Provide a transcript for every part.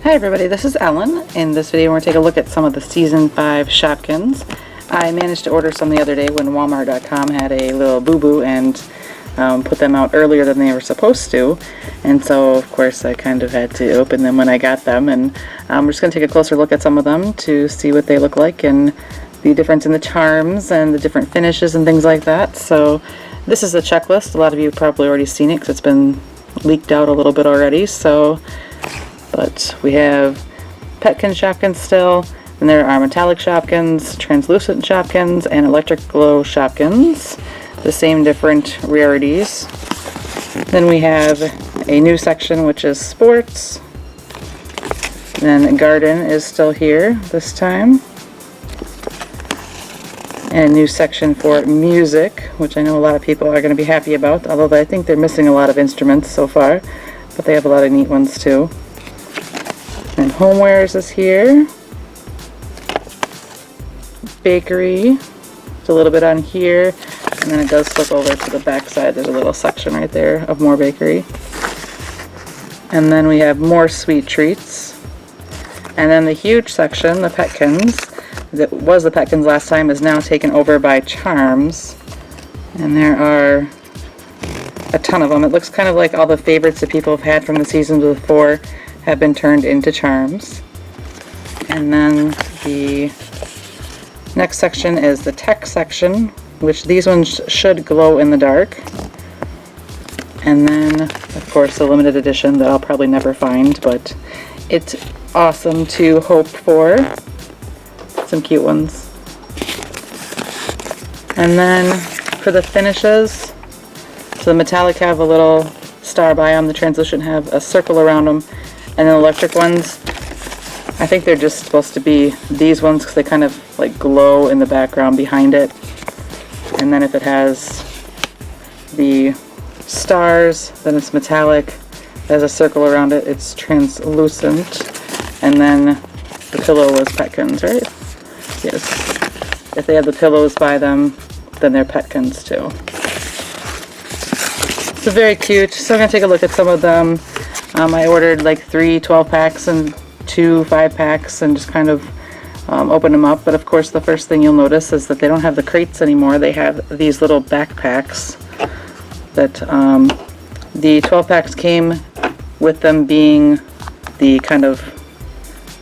Hi everybody, this is Ellen. In this video we're going to take a look at some of the Season 5 Shopkins. I managed to order some the other day when Walmart.com had a little boo-boo and put them out earlier than they were supposed to. And so of course I kind of had to open them when I got them, and we're just going to take a closer look at some of them to see what they look like and the difference in the charms and the different finishes and things like that. So this is a checklist. A lot of you have probably already seen it because it's been leaked out a little bit already. But we have Petkin Shopkins still, and there are metallic Shopkins, translucent Shopkins, and electric glow Shopkins. The same different rarities. Then we have a new section which is sports. Then garden is still here this time. And a new section for music, which I know a lot of people are going to be happy about, although I think they're missing a lot of instruments so far, but they have a lot of neat ones too. And homewares is here. Bakery, it's a little bit on here, and then it does flip over to the back side. There's a little section right there of more bakery. And then we have more sweet treats. And then the huge section, the Petkins, that was the Petkins last time, is now taken over by charms. And there are a ton of them. It looks kind of like all the favorites that people have had from the seasons before have been turned into charms. And then the next section is the tech section, which these ones should glow in the dark. And then, of course, the limited edition that I'll probably never find, but it's awesome to hope for. Some cute ones. And then for the finishes, so the metallic have a little star by them, the translucent have a circle around them, and the electric ones, I think they're just supposed to be these ones because they kind of like glow in the background behind it. And then if it has the stars, then it's metallic. It has a circle around it, it's translucent. And then the pillow was Petkins, right? Yes. If they have the pillows by them, then they're Petkins too. So very cute. So I'm going to take a look at some of them. I ordered like 3 12-packs and 2 5-packs and just kind of open them up. But of course the first thing you'll notice is that they don't have the crates anymore. They have these little backpacks that the 12-packs came with them being the kind of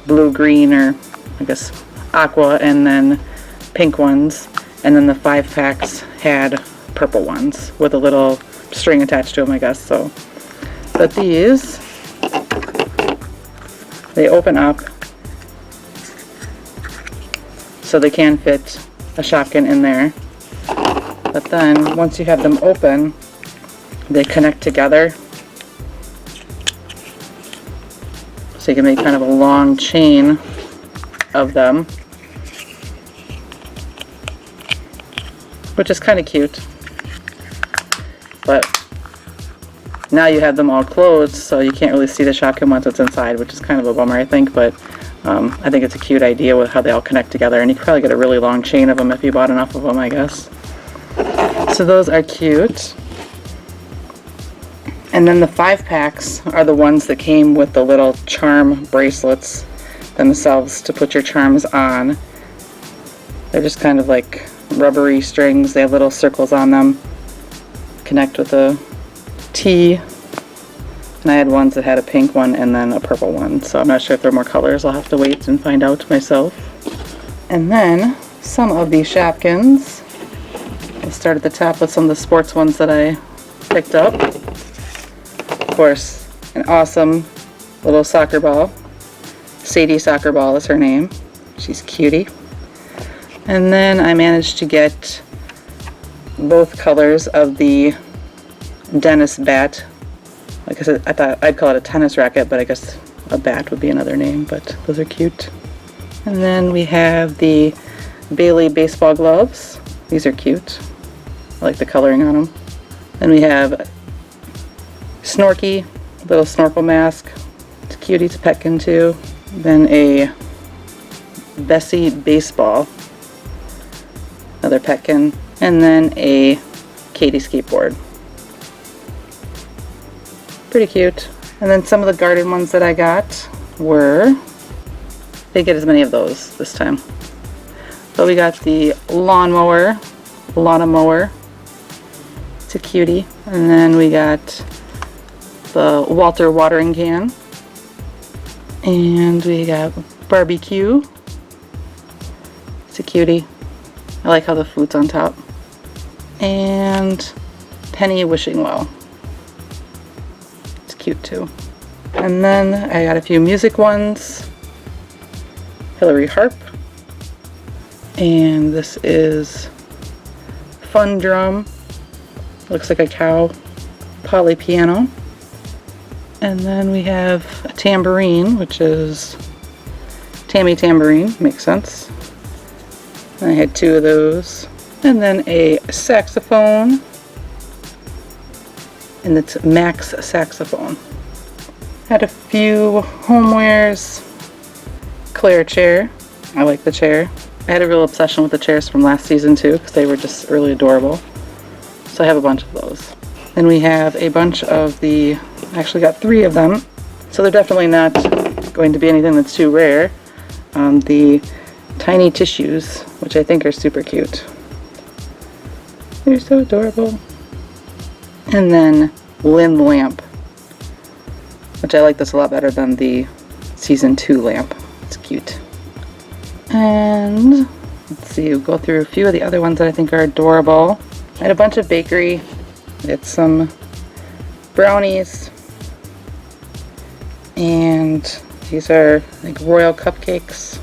blue-green, or I guess aqua, and then pink ones. And then the 5-packs had purple ones with a little string attached to them, I guess. So, but these, they open up so they can fit a Shopkin in there. But then once you have them open, they connect together. So you can make kind of a long chain of them, which is kind of cute. But now you have them all closed, so you can't really see the Shopkin once it's inside, which is kind of a bummer, I think. But I think it's a cute idea with how they all connect together, and you could probably get a really long chain of them if you bought enough of them, I guess. So those are cute. And then the 5-packs are the ones that came with the little charm bracelets themselves to put your charms on. They're just kind of like rubbery strings. They have little circles on them. Connect with a T. And I had ones that had a pink one and then a purple one. So I'm not sure if there are more colors. I'll have to wait and find out myself. And then some of these Shopkins. We'll start at the top with some of the sports ones that I picked up. Of course, an awesome little soccer ball. Sadie Soccer Ball is her name. She's cutie. And then I managed to get both colors of the Dennis bat. Like I said, I thought I'd call it a tennis racket, but I guess a bat would be another name, but those are cute. And then we have the Bailey baseball gloves. These are cute. I like the coloring on them. Then we have Snorky, little snorkel mask. It's cute, it's a Petkin too. Then a Bessie baseball, another Petkin. And then a Katie skateboard. Pretty cute. And then some of the garden ones that I got were, they get as many of those this time. So we got the lawnmower. It's a cutie. And then we got the Walter watering can. And we got barbecue. It's a cutie. I like how the food's on top. And Penny wishing well. It's cute too. And then I got a few music ones. Hillary Harp. And this is Fun Drum. Looks like a cow. Poly piano. And then we have a tambourine, which is Tammy Tambourine. Makes sense. And I had 2 of those. And then a saxophone. And it's Max saxophone. Had a few homewares. Claire chair. I like the chair. I had a real obsession with the chairs from last season too, because they were just really adorable. So I have a bunch of those. Then we have a bunch of the, I actually got 3 of them. So they're definitely not going to be anything that's too rare. The tiny tissues, which I think are super cute. They're so adorable. And then Lynn lamp, which I like this a lot better than the season 2 lamp. It's cute. And let's see, we'll go through a few of the other ones that I think are adorable. I had a bunch of bakery. It's some brownies. And these are like royal cupcakes.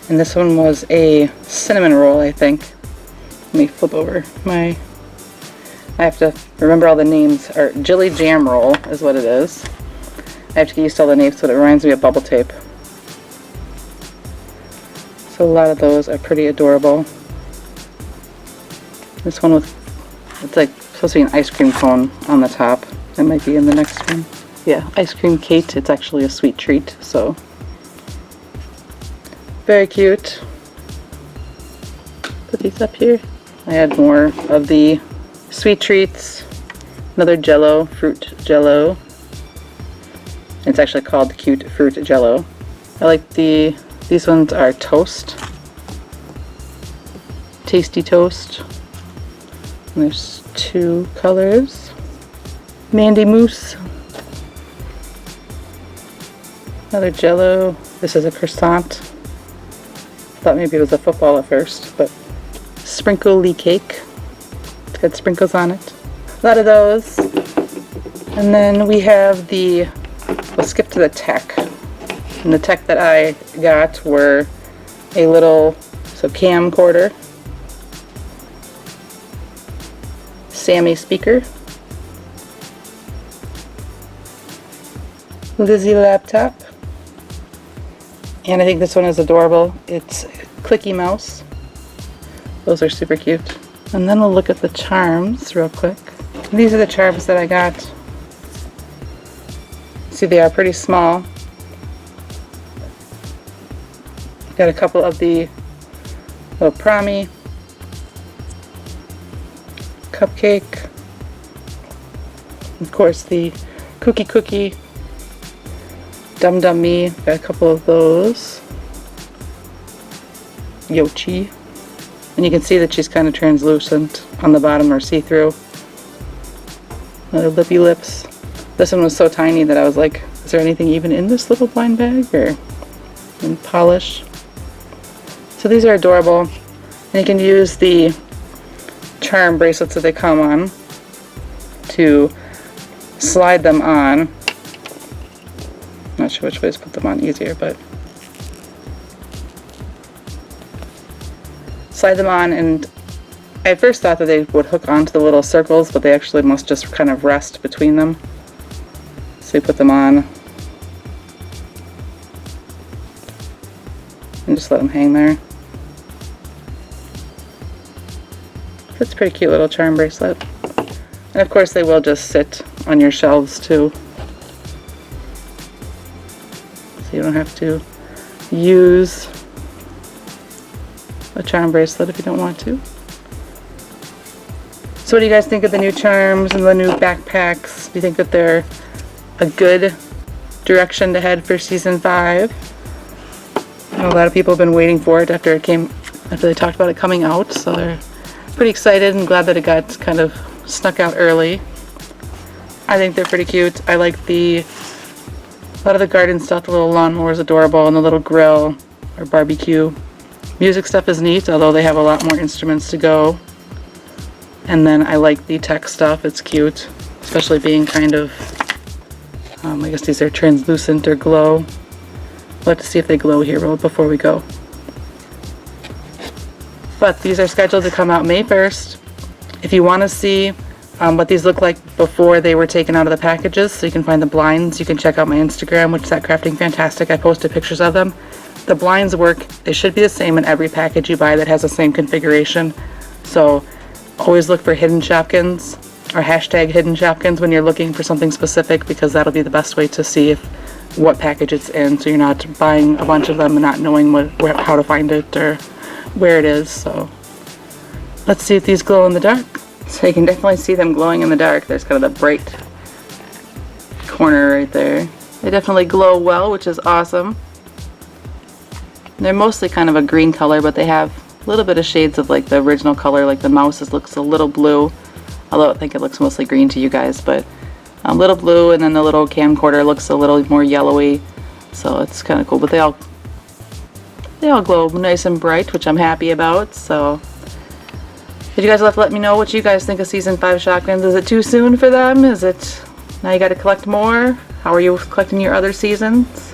And this one was a cinnamon roll, I think. Let me flip over my, I have to remember all the names. Or Jilly Jam Roll is what it is. I have to get used to all the names, so it reminds me of bubble tape. So a lot of those are pretty adorable. This one with, it's like supposed to be an ice cream cone on the top. That might be in the next one. Yeah, Ice Cream Kate. It's actually a sweet treat, so very cute. Put these up here. I had more of the sweet treats. Another Jello, fruit Jello. It's actually called Cute Fruit Jello. I like these ones are toast. Tasty Toast. And there's 2 colors. Mandy Moose. Another Jello. This is a croissant. Thought maybe it was a football at first, but sprinkly cake. It's got sprinkles on it. A lot of those. And then we have the, we'll skip to the tech. And the tech that I got were a little, so camcorder, Sammy speaker, Lizzie laptop, and I think this one is adorable. It's Clicky Mouse. Those are super cute. And then we'll look at the charms real quick. These are the charms that I got. See, they are pretty small. Got a couple of the little Promi, cupcake, of course the cookie, Dum Dum Me, got a couple of those, Yochi, and you can see that she's kind of translucent on the bottom, or see-through. Another Lippy Lips. This one was so tiny that I was like, is there anything even in this little blind bag, or in polish? So these are adorable, and you can use the charm bracelets that they come on to slide them on. Not sure which way to put them on easier, but slide them on, and I first thought that they would hook onto the little circles, but they actually must just kind of rest between them. So you put them on and just let them hang there. That's a pretty cute little charm bracelet. And of course they will just sit on your shelves too. So you don't have to use a charm bracelet if you don't want to. So what do you guys think of the new charms and the new backpacks? Do you think that they're a good direction to head for season 5? I know a lot of people have been waiting for it after they talked about it coming out, so they're pretty excited and glad that it got kind of snuck out early. I think they're pretty cute. I like a lot of the garden stuff. The little lawnmower is adorable, and the little grill or barbecue. Music stuff is neat, although they have a lot more instruments to go. And then I like the tech stuff. It's cute, especially being kind of, I guess these are translucent or glow. We'll have to see if they glow here before we go. But these are scheduled to come out May 1st. If you want to see what these look like before they were taken out of the packages, so you can find the blinds, you can check out my Instagram, which is at Crafting Fantastic. I posted pictures of them. The blinds work. They should be the same in every package you buy that has the same configuration. So always look for hidden Shopkins or hashtag hidden Shopkins when you're looking for something specific, because that'll be the best way to see what package it's in, so you're not buying a bunch of them and not knowing how to find it or where it is. So let's see if these glow in the dark. So you can definitely see them glowing in the dark. There's kind of the bright corner right there. They definitely glow well, which is awesome. They're mostly kind of a green color, but they have a little bit of shades of like the original color, like the mouse's looks a little blue, although I think it looks mostly green to you guys, but a little blue, and then the little camcorder looks a little more yellowy, so it's kind of cool. But they all glow nice and bright, which I'm happy about. So but you guys will have to let me know what you guys think of season 5 Shopkins. Is it too soon for them? Is it now you got to collect more? How are you collecting your other seasons?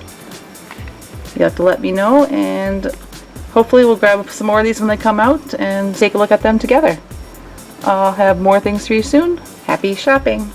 You have to let me know, and hopefully we'll grab some more of these when they come out and take a look at them together. I'll have more things for you soon. Happy shopping!